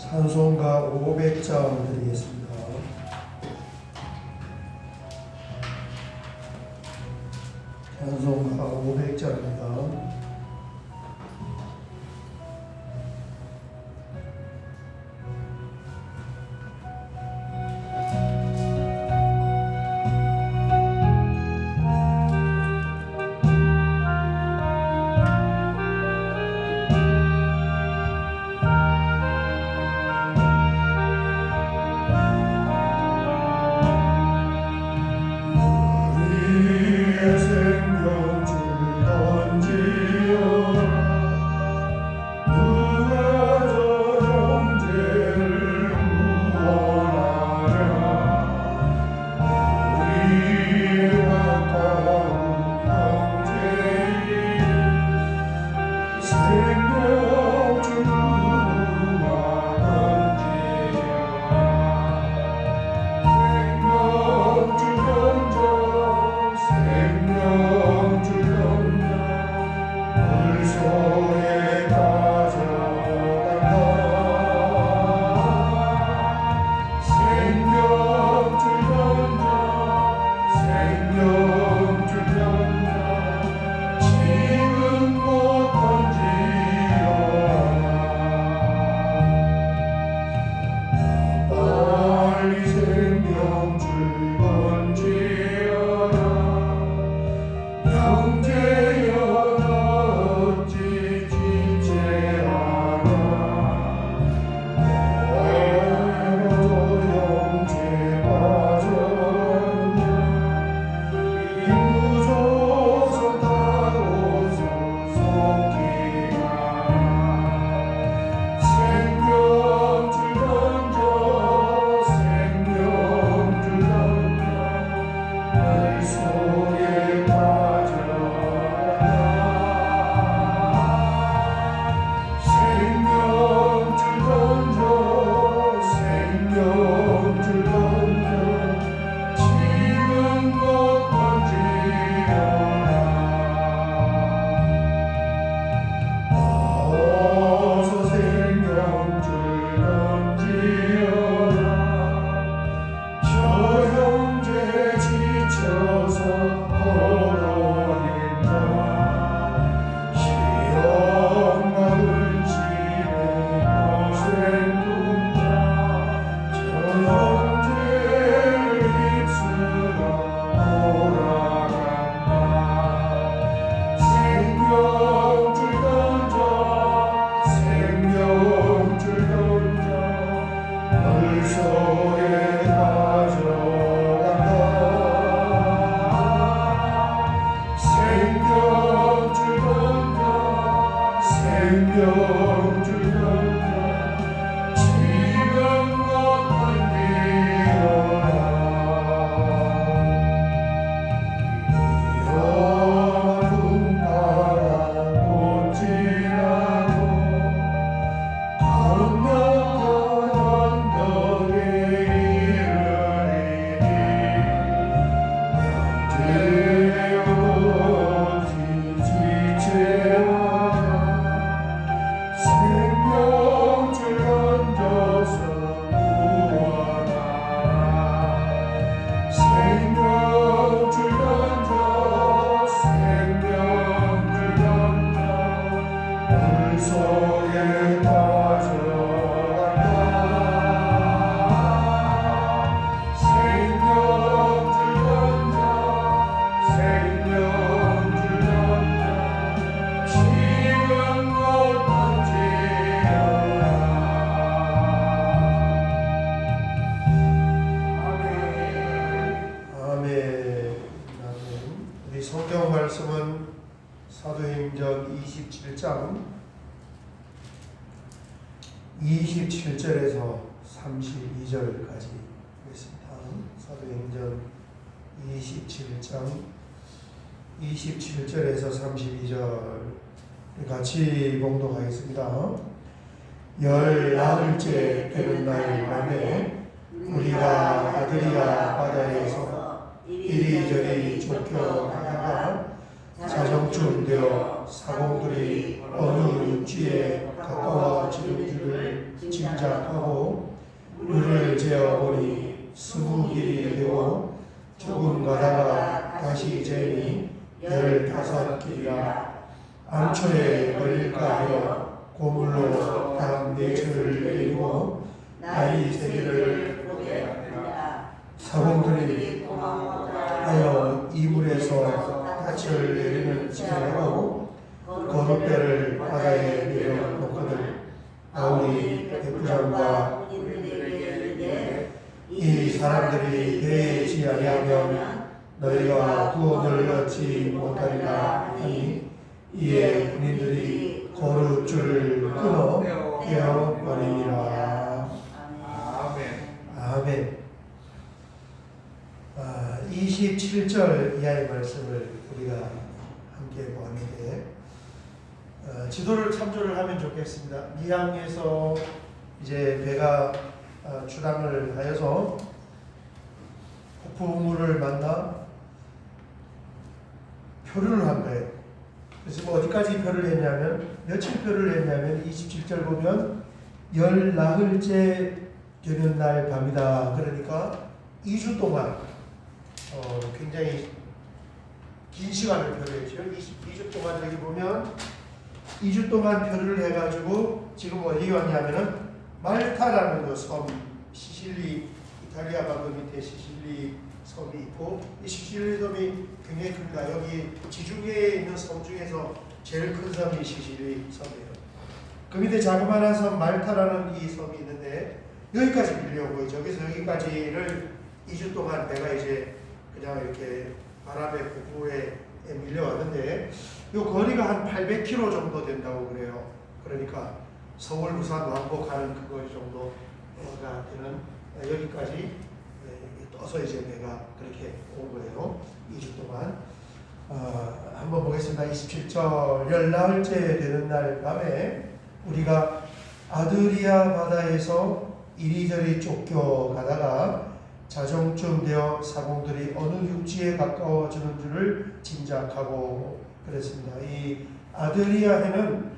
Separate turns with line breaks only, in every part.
찬송가 500장 드리겠습니다. 찬송가 500장입니다. 성경 말씀은 사도행전 27장 27절에서 32절까지 있습니다. 사도행전 27장 27절에서 32절 같이 봉독하겠습니다. 14일째 되는 날 밤에 우리가 아드리아 바다에서 이리저리 쫓겨나다가 자정쯤 되어 사공들이 어느 육지에 가까워지는 줄을 짐작하고 물을 재어보니 20길이 되고 조금 가다가 다시 재니 15길이라 암초에 걸릴까 하여 고물로 단 4철을 내리고 나이 3개를 보내니라. 사공들이 하여 이물에서 닻을 내리는 지혜로 거듭배를 바다에 내려놓거든 바울이 백부장과 이 사람들이 배에 아니하면 너희가 구원을 얻지 못하리라 하니 이에 군인들이 거룻줄을 끊어 떼어버리니라. 아멘. 27절 이하의 말씀을 우리가 함께 보았는데 지도를 참조를 하면 좋겠습니다. 미항에서 이제 배가 출항을 하여서 폭풍우를 만나 표류를 한 거예요. 그래서 뭐 어디까지 표를 했냐면 며칠 표를 했냐면 27절 보면 열 나흘째 되는 날 밤이다. 그러니까 2주 동안 굉장히 긴 시간을 표류했죠. 2주 동안 여기 보면 2주 동안 표류를 해가지고 지금 어디 왔냐면은 말타라는 그 섬, 시실리, 이탈리아 그 밑에 시실리 섬이 있고 이 시실리 섬이 굉장히 큽니다. 여기 지중해에 있는 섬 중에서 제일 큰 섬이 시실리 섬이에요. 그 밑에 자그마한 섬 말타라는 이 섬이 있는데 여기까지 밀려오고 저기서 여기까지를 2주 동안 배가 이제 그냥 이렇게 바람의 폭우에 밀려왔는데 이 거리가 한 800km 정도 된다고 그래요. 그러니까 서울, 부산, 왕복하는 그거 정도가 되는 여기까지 떠서 이제 배가 그렇게 온 거예요. 2주 동안. 한번 보겠습니다. 27절 열 나흘째 되는 날 밤에 우리가 아드리아 바다에서 이리저리 쫓겨가다가 자정쯤 되어 사공들이 어느 육지에 가까워지는 줄을 짐작하고 그랬습니다. 이 아드리아해는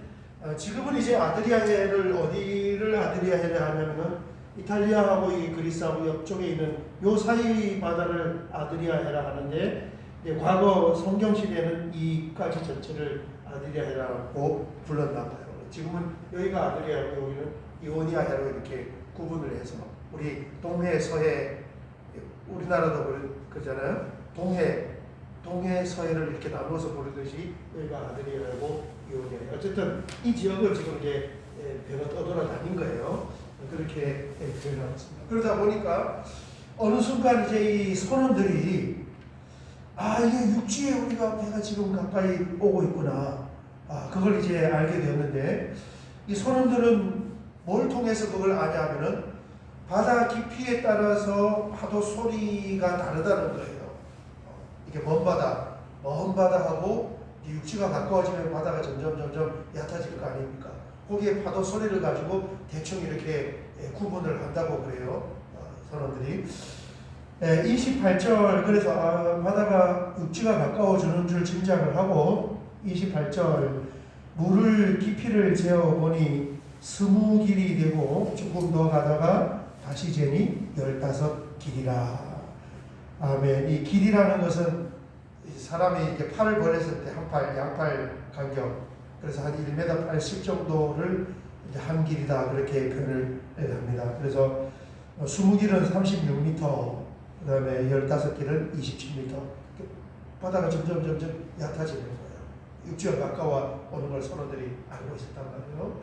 지금은 이제 아드리아해를 어디를 아드리아해를 하냐면은 이탈리아하고 이 그리스하고 옆쪽에 있는 요 사이 바다를 아드리아해라 하는데 과거 성경 시대에는 이까지 전체를 아드리아해라고 불렀나 봐요. 지금은 여기가 아드리아고 여기는 이오니아해로 이렇게 구분을 해서 우리 동해 서해 우리나라도 그러잖아요. 동해 서해를 이렇게 나누어서 부르듯이 여기가 아드리아고 이오니아. 어쨌든 이 지역을 지금 이제 배가 떠돌아다닌 거예요. 그렇게 표현하고 있습니다. 그러다 보니까 어느 순간 이제 이 선원들이 이게 육지에 우리가 배가 지금 가까이 오고 있구나. 그걸 이제 알게 되었는데 이 선원들은 뭘 통해서 그걸 아냐면은 바다 깊이에 따라서 파도 소리가 다르다는 거예요. 이게 먼 바다하고 육지가 가까워지면 바다가 점점 얕아질 거 아닙니까? 거기에 파도 소리를 가지고 대충 이렇게 구분을 한다고 그래요. 선원들이. 28절 그래서 바다가 육지가 가까워지는 줄 짐작을 하고 28절 물을 깊이를 재어보니 20길이 되고 조금 더 가다가 다시 재니 15길이라. 아멘. 이 길이라는 것은 사람이 이렇게 팔을 벌렸을 때 한 팔, 양팔 간격, 그래서 한 1m 80 정도를 이제 한 길이다 그렇게 표현을 합니다. 그래서 20길은 36m, 그 다음에 15길은 27m. 바다가 점점 얕아지는 거예요. 육지가 가까워 오는 걸 선원들이 알고 있었단 말이에요.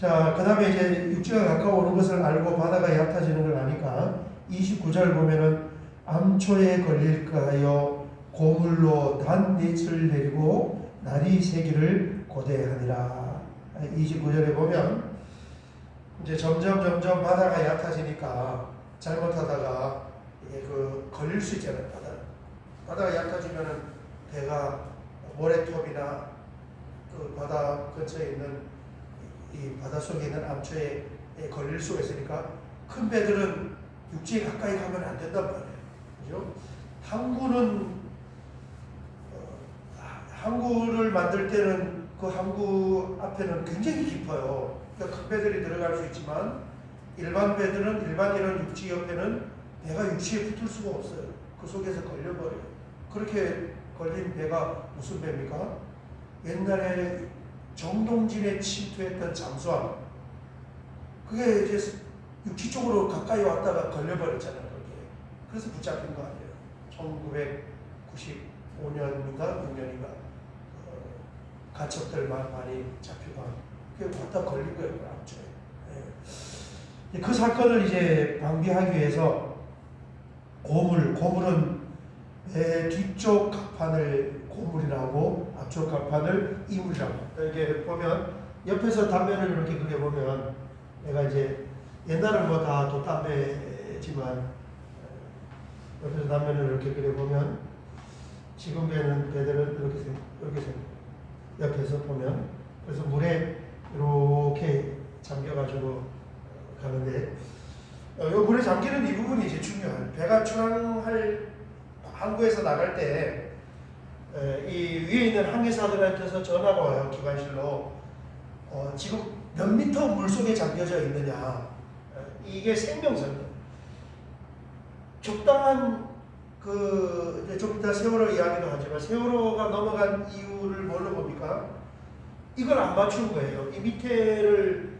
자, 그 다음에 이제 육지가 가까워 오는 것을 알고 바다가 얕아지는 걸 아니까 29절 보면은 암초에 걸릴까 하여 고물로 단 4철을 내리고 날이 세기를 고대하니라. 29절에 보면 이제 점점 바다가 얕아지니까 잘못하다가 이게 걸릴 수 있잖아요. 바다가 얕아지면은 배가 모래톱이나 그 바다 근처에 있는 이 바다 속에 있는 암초에 걸릴 수가 있으니까 큰 배들은 육지에 가까이 가면 안 된단 말이에요. 그죠? 항구를 만들 때는 그 항구 앞에는 굉장히 깊어요. 그러니까 큰 배들이 들어갈 수 있지만 일반 배들은 일반 이런 육지 옆에는 배가 육지에 붙을 수가 없어요. 그 속에서 걸려버려요. 그렇게 걸린 배가 무슨 배입니까? 옛날에 정동진에 침투했던 잠수함. 그게 이제 육지 쪽으로 가까이 왔다가 걸려버렸잖아요. 거기에. 그래서 붙잡힌 거 아니에요. 1995년인가 6년인가 가첩들만 많이 잡히고 그게 왔다 걸린 거예요. 앞쪽에. 네. 그 사건을 이제 방비하기 위해서 고물은 배 뒤쪽 갑판을 고물이라고 앞쪽 갑판을 이물이라고. 이렇게 보면 옆에서 단면을 이렇게 그려보면 내가 이제 옛날은 뭐 다 돛담배지만 옆에서 단면을 이렇게 그려보면 지금 배들은 이렇게 옆에서 보면 그래서 물에 이렇게 잠겨가지고 가는데 이 물에 잠기는 이 부분이 이제 중요한 배가 출항할 항구에서 나갈 때 이 위에 있는 항해사들한테서 전화가 와요. 기관실로 지금 몇 미터 물 속에 잠겨져 있느냐. 이게 생명선이에요. 적당한 좀 이따 세월호 이야기도 하지만 세월호가 넘어간 이유를 뭘로 봅니까? 이걸 안 맞춘 거예요. 이 밑에를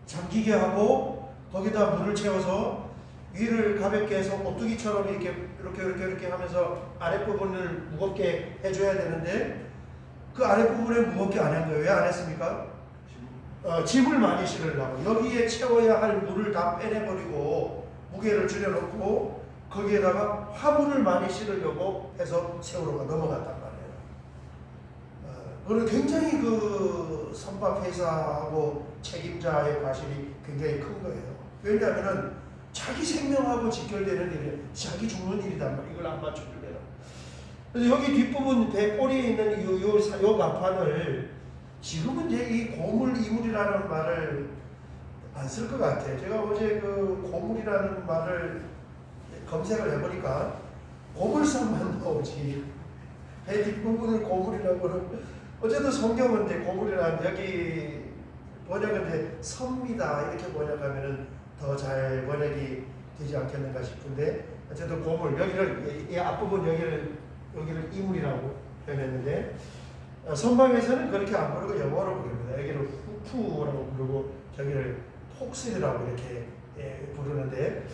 잠기게 하고 거기다 물을 채워서 위를 가볍게 해서 오뚜기처럼 이렇게 하면서 아랫부분을 무겁게 해줘야 되는데 그 아랫부분에 무겁게 안 한 거예요. 왜 안 했습니까? 짐을 많이 실으려고 여기에 채워야 할 물을 다 빼내버리고 무게를 줄여놓고 거기에다가 화물을 많이 실으려고 해서 세월호가 넘어갔단 말이에요. 그리고 굉장히 그 선박회사하고 책임자의 과실이 굉장히 큰 거예요. 왜냐하면은 자기 생명하고 직결되는 일이 자기 죽는 일이단 말이에요. 이걸 안 맞춰주면. 그래서 여기 뒷부분 배 꼬리에 있는 요 갑판을 지금은 이제 이 고물 이물이라는 말을 안 쓸 것 같아요. 제가 어제 그 고물이라는 말을 검색을 해보니까 고물상만 나오지 배 뒷부분을 고물이라고는 어쨌든 성경은 이제 고물이라는 여기 번역은 이제 섭니다 이렇게 번역하면은 더 잘 번역이 되지 않겠는가 싶은데 어쨌든 고물 여기를 이 앞부분 여기를 이물이라고 표현했는데 선방에서는 그렇게 안 부르고 영어로 부릅니다. 여기를 후프라고 부르고 저기를 폭스라고 이렇게 부르는데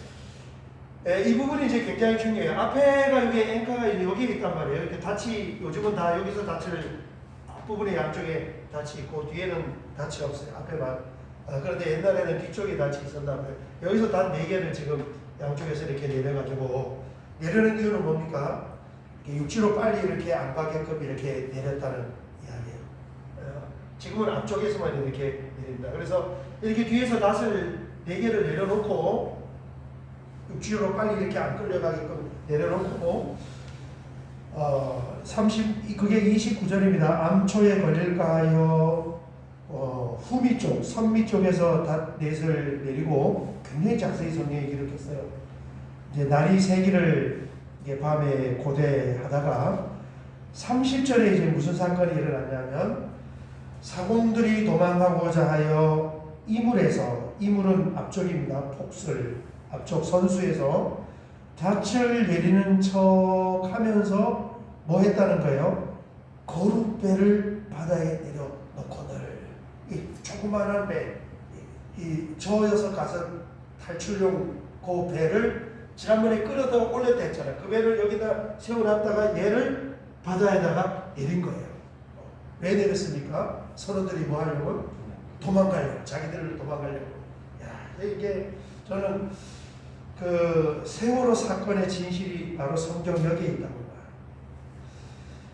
이 부분이 이제 굉장히 중요해요. 앞에가 여기 앵커가 여기 있단 말이에요. 이렇게 닻이 요즘은 다 여기서 닻을 앞부분에 양쪽에 닻이 있고 뒤에는 닻이 없어요. 앞에만. 그런데 옛날에는 뒤쪽에 닻이 있었다면 여기서 단 4개를 지금 양쪽에서 이렇게 내려가지고 내려는 이유는 뭡니까? 육지로 빨리 이렇게 안 가게끔 이렇게 내렸다는 이야기예요. 지금은 앞쪽에서만 이렇게 내린다. 그래서 이렇게 뒤에서 낫을 4개를 내려놓고 육지로 빨리 이렇게 안 끌려가게끔 내려놓고 그게 29절입니다. 암초에 걸릴까요? 후미 쪽, 선미 쪽에서 낫을 내리고 굉장히 자세히 성경에 기록했어요. 이제 날이 새기를 밤에 고대하다가 30절에 이제 무슨 사건이 일어났냐면 사공들이 도망가고자 하여 이물은 앞쪽입니다. 폭술 앞쪽 선수에서 닻을 내리는 척 하면서 뭐 했다는 거예요? 거룻배를 바다에 내려놓거늘 이 조그마한 배, 이 저여서 가서 탈출용 그 배를 지난번에 끌어다 올렸다 했잖아요. 그 배를 여기다 세워놨다가 얘를 바다에다가 내린 거예요. 왜 내렸습니까? 선원들이 뭐 하려고? 도망가려고. 자기들을 도망가려고. 야, 이게 저는 그 세월호 사건의 진실이 바로 성경 여기에 있다고 봐요.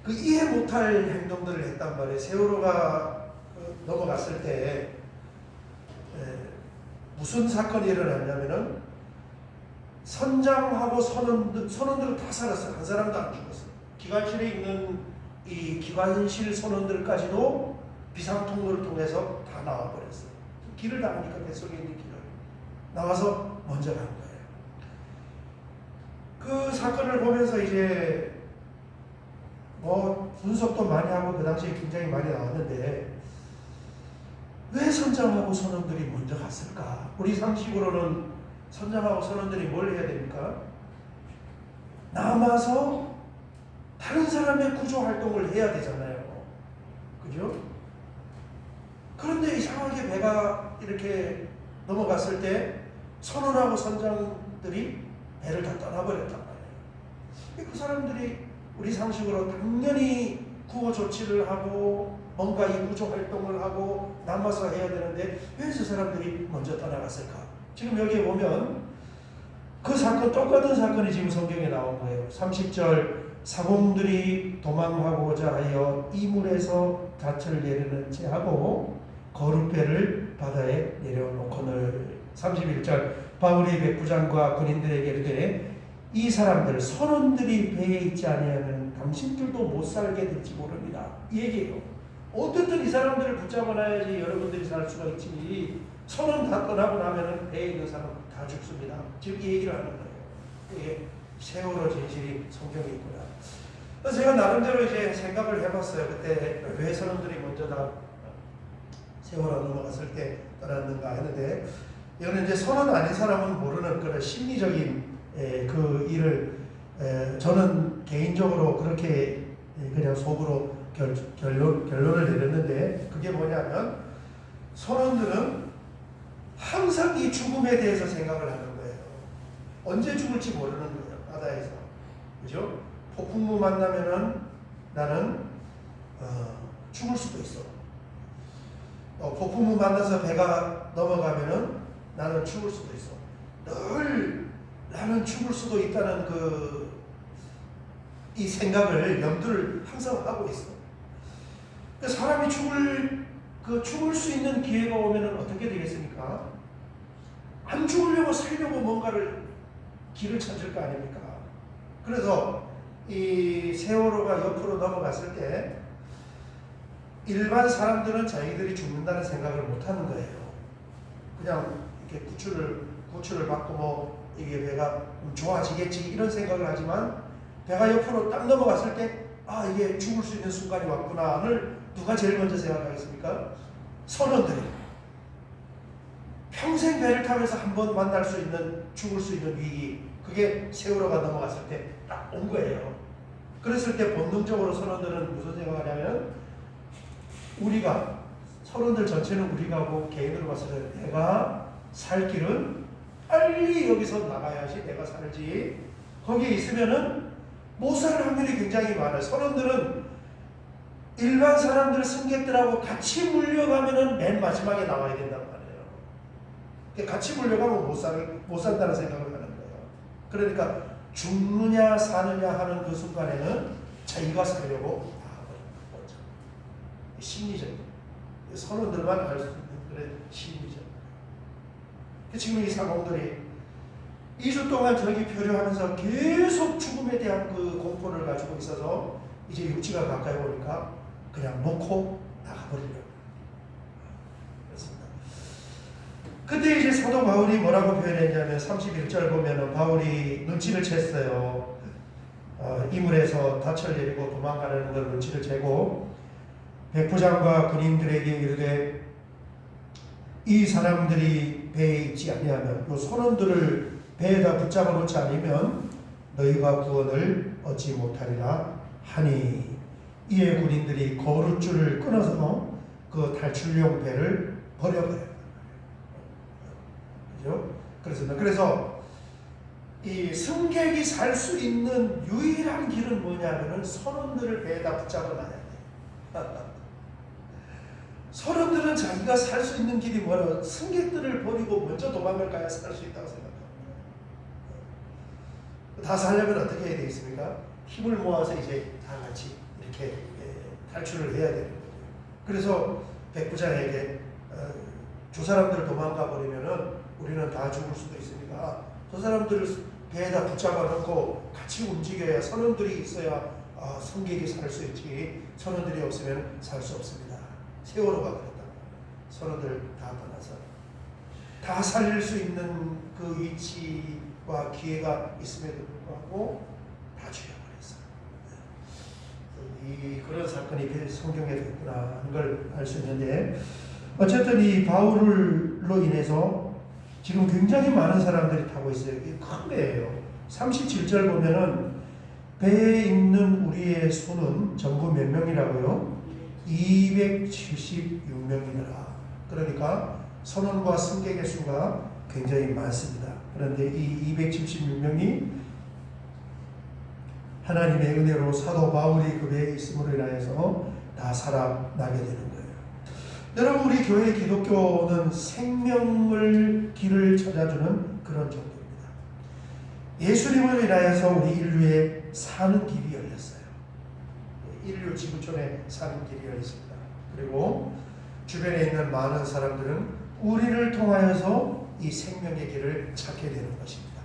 그 이해 못할 행동들을 했단 말이에요. 세월호가 넘어갔을 때 무슨 사건이 일어났냐면은 선장하고 선원들은 다 살았어요. 한 사람도 안 죽었어요. 기관실에 있는 이 기관실 선원들까지도 비상통로를 통해서 다 나와버렸어요. 길을 나가니까 뱃속에 있는 길을 나와서 먼저 간 거예요. 그 사건을 보면서 이제 뭐 분석도 많이 하고 그 당시에 굉장히 많이 나왔는데 왜 선장하고 선원들이 먼저 갔을까? 우리 상식으로는 선장하고 선원들이 뭘 해야 됩니까? 남아서 다른 사람의 구조 활동을 해야 되잖아요. 그죠? 그런데 이상하게 배가 이렇게 넘어갔을 때 선원하고 선장들이 배를 다 떠나버렸단 말이에요. 그 사람들이 우리 상식으로 당연히 구호 조치를 하고 뭔가 이 구조 활동을 하고 남아서 해야 되는데 왜 저 사람들이 먼저 떠나갔을까? 지금 여기에 보면 그 사건, 똑같은 사건이 지금 성경에 나온 거예요. 30절 사공들이 도망하고자 하여 이물에서 닻을 내리는 채 하고 거룻배를 바다에 내려놓거늘. 31절 바울이 백부장과 군인들에게 이르되 이 사람들 선원들이 배에 있지 아니하면 당신들도 못 살게 될지 모릅니다. 이 얘기예요. 어쨌든 이 사람들을 붙잡아놔야지 여러분들이 살 수가 있지. 선원 다 떠나고 나면은 배에 있는 사람 다 죽습니다. 지금 이 얘기를 하는 거예요. 이게 세월호 진실이 성경에 있구나. 그래서 제가 나름대로 이제 생각을 해봤어요. 그때 왜 선원들이 먼저 다 세월호 넘어갔을 때 떠났는가 했는데, 이거는 이제 선원 아닌 사람은 모르는 그런 심리적인 그 일을 저는 개인적으로 그렇게 그냥 속으로 결론을 내렸는데, 그게 뭐냐면 선원들은 항상 이 죽음에 대해서 생각을 하는 거예요. 언제 죽을지 모르는 거예요. 바다에서. 그죠? 폭풍우 만나면은 나는 죽을 수도 있어. 폭풍우 만나서 배가 넘어가면은 나는 죽을 수도 있어. 늘 나는 죽을 수도 있다는 이 생각을 염두를 항상 하고 있어. 사람이 죽을 수 있는 기회가 오면은 어떻게 되겠습니까? 안 죽으려고 살려고 뭔가를 길을 찾을 거 아닙니까? 그래서 이 세월호가 옆으로 넘어갔을 때 일반 사람들은 자기들이 죽는다는 생각을 못 하는 거예요. 그냥 이렇게 구출을 받고 뭐 이게 배가 좋아지겠지 이런 생각을 하지만, 배가 옆으로 딱 넘어갔을 때 아, 이게 죽을 수 있는 순간이 왔구나를 누가 제일 먼저 생각하겠습니까? 선원들이. 평생 배를 타면서 한 번 만날 수 있는, 죽을 수 있는 위기, 그게 세월호가 넘어갔을 때 딱 온 거예요. 그랬을 때 본능적으로 선원들은 무슨 생각을 하냐면, 우리가, 선원들 전체는 우리가고 개인으로 봤을 때 내가 살 길은 빨리 여기서 나가야지 내가 살지, 거기에 있으면은 못 살 확률이 굉장히 많아요. 선원들은 일반 사람들, 승객들하고 같이 물려가면은 맨 마지막에 나와야 된단 말이에요. 같이 물려가면 못 산다는 생각을 하는 거예요. 그러니까 죽느냐 사느냐 하는 그 순간에는 자기가 살려고 나가버리는 거죠. 심리적인, 선원들만 알 수 있는 그런 심리적. 지금 이 사공들이 2주 동안 저기 표류하면서 계속 죽음에 대한 그 공포를 가지고 있어서 이제 육지가 가까이 오니까 그냥 놓고 나가버리려고. 그렇습니다. 그때 이제 사도 바울이 뭐라고 표현했냐면 31절 보면은 바울이 눈치를 챘어요. 이물에서 닻을 내리고 도망가려는 걸 눈치를 채고 백부장과 군인들에게 이르되 이 사람들이 배에 있지 아니하면, 요 선원들을 배에다 붙잡아 놓지 않으면 너희가 구원을 얻지 못하리라 하니, 이에 군인들이 거룻줄을 끊어서 그 탈출용 배를 버려버려요. 그죠? 그래서 이 승객이 살 수 있는 유일한 길은 뭐냐면은 선원들을 배에다 붙잡아 놔야 돼. 선원들은 자기가 살 수 있는 길이 뭐라, 승객들을 버리고 먼저 도망을 가야 살 수 있다고 생각합니다. 다 살려면 어떻게 해야 되겠습니까? 힘을 모아서 이제 다 같이 이렇게 탈출을 해야 되는 거죠. 그래서 백부장에게 저 사람들 도망가 버리면은 우리는 다 죽을 수도 있으니까 저 사람들을 배에다 붙잡아 놓고 같이 움직여야, 선원들이 있어야 승객이 살 수 있지, 선원들이 없으면 살 수 없습니다. 세월호가 그랬다. 선원들 다 떠나서 다 살릴 수 있는 그 위치와 기회가 있음에도 불구하고 다 죽여버렸어요. 그런 사건이 성경에 있구나 하는 걸 알 수 있는데, 어쨌든 이 바울로 인해서 지금 굉장히 많은 사람들이 타고 있어요. 이게 큰 배예요. 37절 보면은 배에 있는 우리의 수는 전부 몇 명이라고요? 276명이더라. 그러니까 선원과 승객의 수가 굉장히 많습니다. 그런데 이 276명이 하나님의 은혜로 사도 바울이 그 배에 있음으로 인하여서 다 살아나게 되는 거예요. 여러분, 우리 교회 기독교는 생명을 길을 찾아주는 그런 종교입니다. 예수님을 인하여서 우리 인류에 사는 길이 열렸어요. 인류 지구촌에 사는 길이 열렸습니다. 그리고 주변에 있는 많은 사람들은 우리를 통하여서 이 생명의 길을 찾게 되는 것입니다.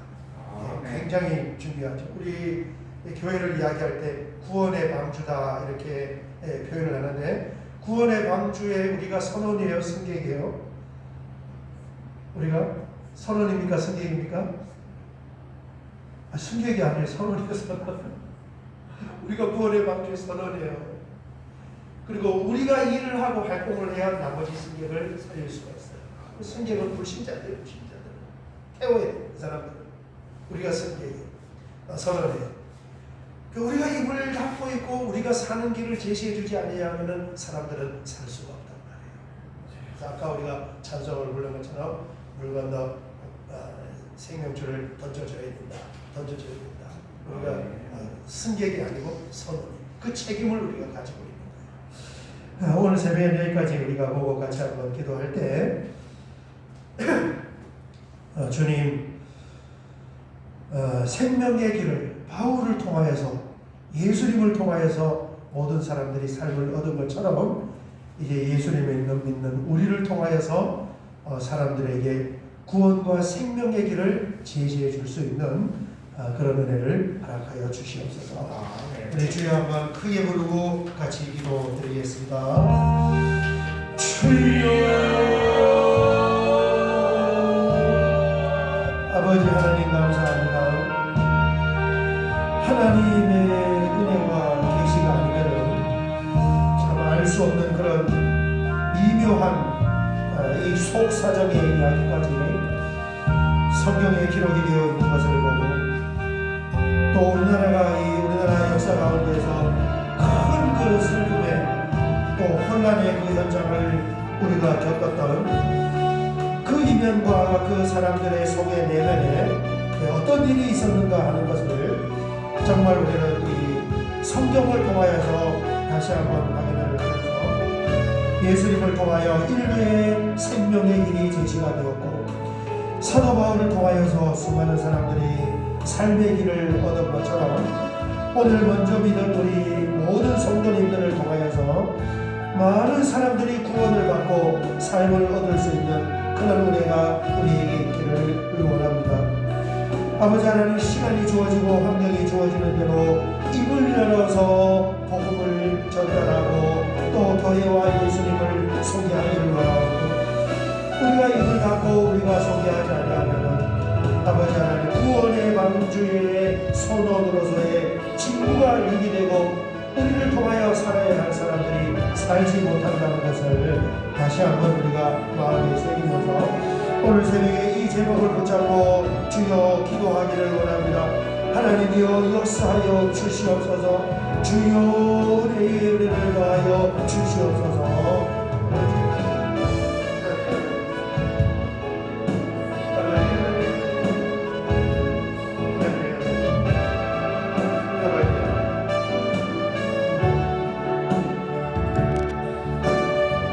굉장히 중요하죠. 우리 교회를 이야기할 때 구원의 방주다 이렇게 표현을 하는데, 구원의 방주에 우리가 선원이에요, 승객이에요? 우리가 선원입니까, 승객입니까? 승객이 아니에요, 선원이에요, 선원. 우리가 구원의 방주의 선원이에요. 그리고 우리가 일을 하고 활동을 해야 나머지 승객을 살릴 수가 있어요. 승객은 불신자들이에요, 불신자들. 태워야 돼요, 그 사람들. 우리가 승객이에요, 선원이에요. 우리가 입을 닫고 있고 우리가 사는 길을 제시해주지 않으면 사람들은 살 수가 없단 말이에요. 아까 우리가 찬송을 부른 것처럼 물 건너 생명줄을 던져줘야 된다. 던져줘야 된다. 우리가 승객이 아니고 선원이. 그 책임을 우리가 가지고 있는 거예요. 오늘 새벽에 여기까지 우리가 보고 같이 한번 기도할 때 주님, 생명의 길을 바울을 통하여서, 예수님을 통하여서 모든 사람들이 삶을 얻은 것처럼 이제 예수님을 믿는 우리를 통하여서 사람들에게 구원과 생명의 길을 제시해 줄 수 있는 그런 은혜를 허락하여 주시옵소서. 우리 주여 한번 크게 부르고 같이 기도드리겠습니다. 주여, 아버지 하나님 감사합니다. 하나님의 은혜와 계시가 아니면은 참 알 수 없는 그런 미묘한 이 속사정의 이야기까지 성경에 기록이 되어 있는 것을 보고, 또 우리나라 역사 가운데서 큰 그 슬픔에 또 혼란의 그 현장을 우리가 겪었던 그 이면과 그 사람들의 속의 내면에 어떤 일이 있었는가 하는 것을 정말 우리는 이 성경을 통하여서 다시 한번 확인을 하면서 예수님을 통하여 인류의 생명의 길이 제시가 되었고, 사도 바울을 통하여서 수많은 사람들이 삶의 길을 얻은 것처럼 오늘 먼저 믿은 우리 모든 성도님들을 통하여서 많은 사람들이 구원을 받고 삶을 얻을 수 있는 그런 은혜가 우리에게 있기를 원합니다. 아버지 하나님, 시간이 주어지고 환경이 주어지는 대로 입을 열어서 복음을 전달하고 또 교회와 예수님을 소개하기를 원하고, 우리가 입을 닫고 우리가 소개하지 않으면 아버지 하나님, 구원의 방주의 선원으로서의 직무가 유기되고 우리를 통하여 살아야 할 사람들이 살지 못한다는 것을 다시 한번 우리가 마음에 새기면서 오늘 새벽에 이 제목을 붙잡고 주여 기도하기를 원합니다. 하나님이여 역사하여 주시옵소서. 주여 은혜의 은혜를 더하여 주시옵소서.